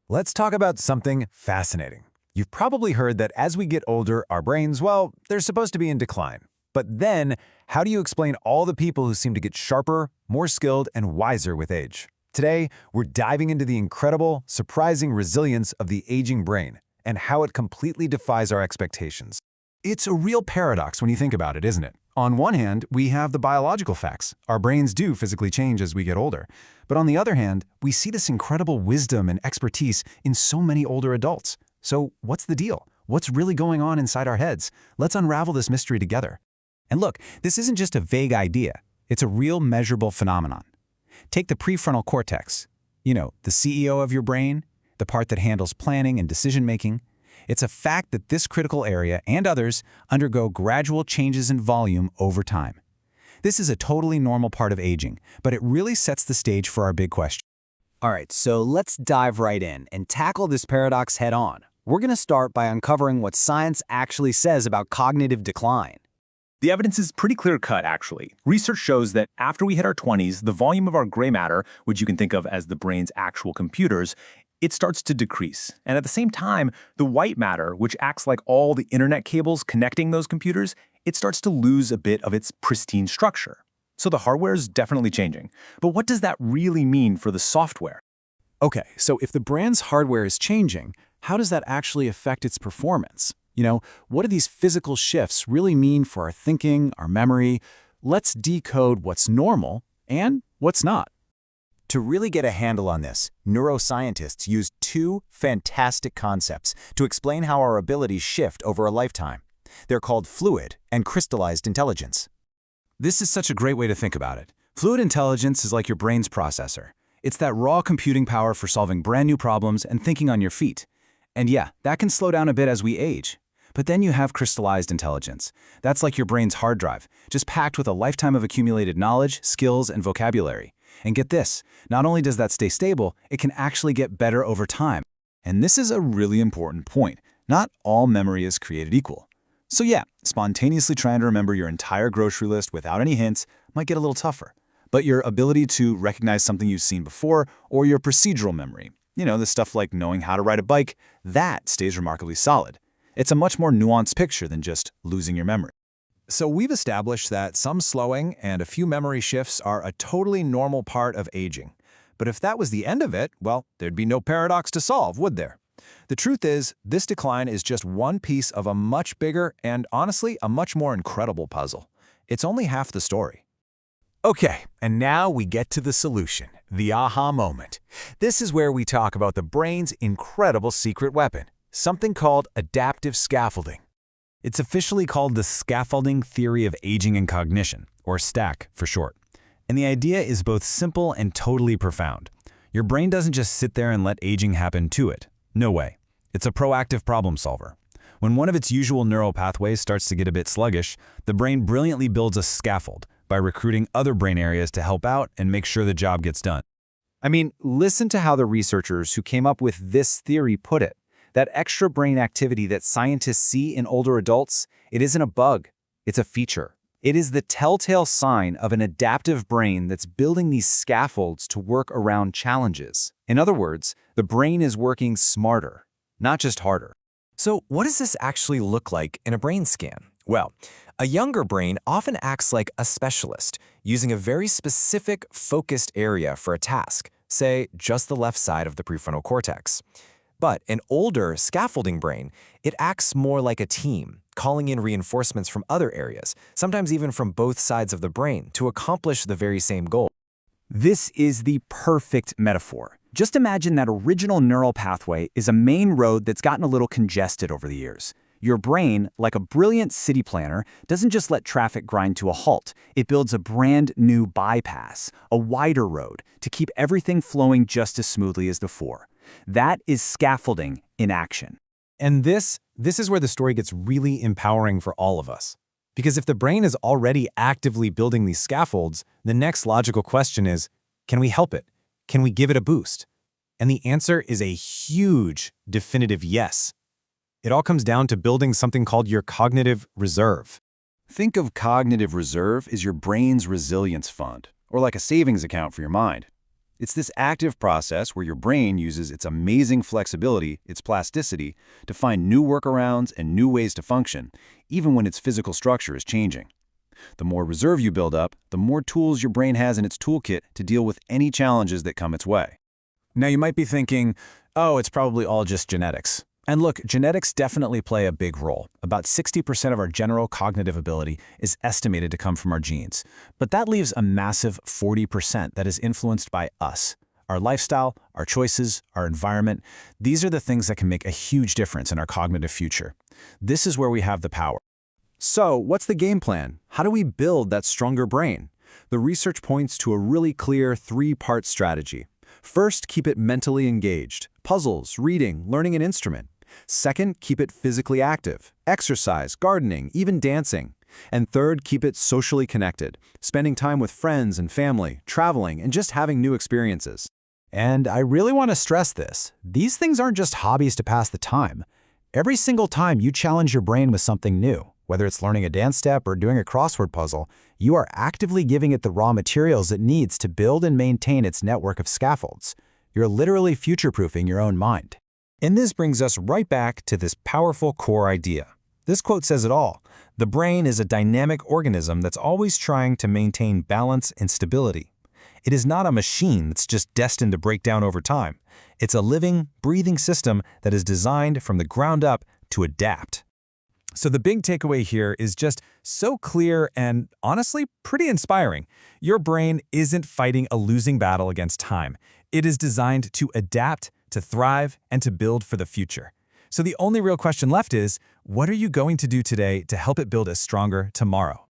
Let's talk about something fascinating. You've probably heard that as we get older, our brains, well, they're supposed to be in decline. But then, how do you explain all the people who seem to get sharper, more skilled, and wiser with age? Today, we're diving into the incredible, surprising resilience of the aging brain and how it completely defies our expectations. It's a real paradox when you think about it, isn't it? On one hand, we have the biological facts. Our brains do physically change as we get older. But on the other hand, we see this incredible wisdom and expertise in so many older adults. So what's the deal? What's really going on inside our heads? Let's unravel this mystery together. And look, this isn't just a vague idea. It's a real measurable phenomenon. Take the prefrontal cortex. You know, the CEO of your brain, the part that handles planning and decision-making. It's a fact that this critical area and others undergo gradual changes in volume over time. This is a totally normal part of aging, but it really sets the stage for our big question. All right, so let's dive right in and tackle this paradox head-on. We're going to start by uncovering what science actually says about cognitive decline. The evidence is pretty clear-cut, actually. Research shows that after we hit our 20s, the volume of our gray matter, which you can think of as the brain's actual computers, it starts to decrease. And at the same time, the white matter, which acts like all the internet cables connecting those computers, it starts to lose a bit of its pristine structure. So the hardware is definitely changing. But what does that really mean for the software? Okay, so if the brain's hardware is changing, how does that actually affect its performance? You know, what do these physical shifts really mean for our thinking, our memory? Let's decode what's normal and what's not. To really get a handle on this, neuroscientists use two fantastic concepts to explain how our abilities shift over a lifetime. They're called fluid and crystallized intelligence. This is such a great way to think about it. Fluid intelligence is like your brain's processor. It's that raw computing power for solving brand new problems and thinking on your feet. And yeah, that can slow down a bit as we age. But then you have crystallized intelligence. That's like your brain's hard drive, just packed with a lifetime of accumulated knowledge, skills, and vocabulary. And get this, not only does that stay stable, it can actually get better over time. And this is a really important point. Not all memory is created equal. So yeah, spontaneously trying to remember your entire grocery list without any hints might get a little tougher. But your ability to recognize something you've seen before, or your procedural memory, you know, the stuff like knowing how to ride a bike, that stays remarkably solid. It's a much more nuanced picture than just losing your memory. So we've established that some slowing and a few memory shifts are a totally normal part of aging. But if that was the end of it, well, there'd be no paradox to solve, would there? The truth is, this decline is just one piece of a much bigger and, honestly, a much more incredible puzzle. It's only half the story. Okay, and now we get to the solution, the aha moment. This is where we talk about the brain's incredible secret weapon, something called adaptive scaffolding. It's officially called the Scaffolding Theory of Aging and Cognition, or STAC for short. And the idea is both simple and totally profound. Your brain doesn't just sit there and let aging happen to it. No way. It's a proactive problem solver. When one of its usual neural pathways starts to get a bit sluggish, the brain brilliantly builds a scaffold by recruiting other brain areas to help out and make sure the job gets done. I mean, listen to how the researchers who came up with this theory put it. That extra brain activity that scientists see in older adults, it isn't a bug, it's a feature. It is the telltale sign of an adaptive brain that's building these scaffolds to work around challenges. In other words, the brain is working smarter, not just harder. So what does this actually look like in a brain scan? Well, a younger brain often acts like a specialist, using a very specific, focused area for a task, say just the left side of the prefrontal cortex. But an older, scaffolding brain, it acts more like a team, calling in reinforcements from other areas, sometimes even from both sides of the brain, to accomplish the very same goal. This is the perfect metaphor. Just imagine that original neural pathway is a main road that's gotten a little congested over the years. Your brain, like a brilliant city planner, doesn't just let traffic grind to a halt. It builds a brand new bypass, a wider road, to keep everything flowing just as smoothly as before. That is scaffolding in action. And this is where the story gets really empowering for all of us. Because if the brain is already actively building these scaffolds, the next logical question is, can we help it? Can we give it a boost? And the answer is a huge, definitive yes. It all comes down to building something called your cognitive reserve. Think of cognitive reserve as your brain's resilience fund, or like a savings account for your mind. It's this active process where your brain uses its amazing flexibility, its plasticity, to find new workarounds and new ways to function, even when its physical structure is changing. The more reserve you build up, the more tools your brain has in its toolkit to deal with any challenges that come its way. Now you might be thinking, oh, it's probably all just genetics. And look, genetics definitely play a big role. About 60% of our general cognitive ability is estimated to come from our genes. But that leaves a massive 40% that is influenced by us. Our lifestyle, our choices, our environment, these are the things that can make a huge difference in our cognitive future. This is where we have the power. So, what's the game plan? How do we build that stronger brain? The research points to a really clear three-part strategy. First, keep it mentally engaged. Puzzles, reading, learning an instrument. Second, keep it physically active. Exercise, gardening, even dancing. And third, keep it socially connected. Spending time with friends and family, traveling, and just having new experiences. And I really want to stress this. These things aren't just hobbies to pass the time. Every single time you challenge your brain with something new, whether it's learning a dance step or doing a crossword puzzle, you are actively giving it the raw materials it needs to build and maintain its network of scaffolds. You're literally future-proofing your own mind. And this brings us right back to this powerful core idea. This quote says it all. The brain is a dynamic organism that's always trying to maintain balance and stability. It is not a machine that's just destined to break down over time. It's a living, breathing system that is designed from the ground up to adapt. So the big takeaway here is just so clear and honestly pretty inspiring. Your brain isn't fighting a losing battle against time. It is designed to adapt, to thrive, and to build for the future. So the only real question left is, what are you going to do today to help it build a stronger tomorrow?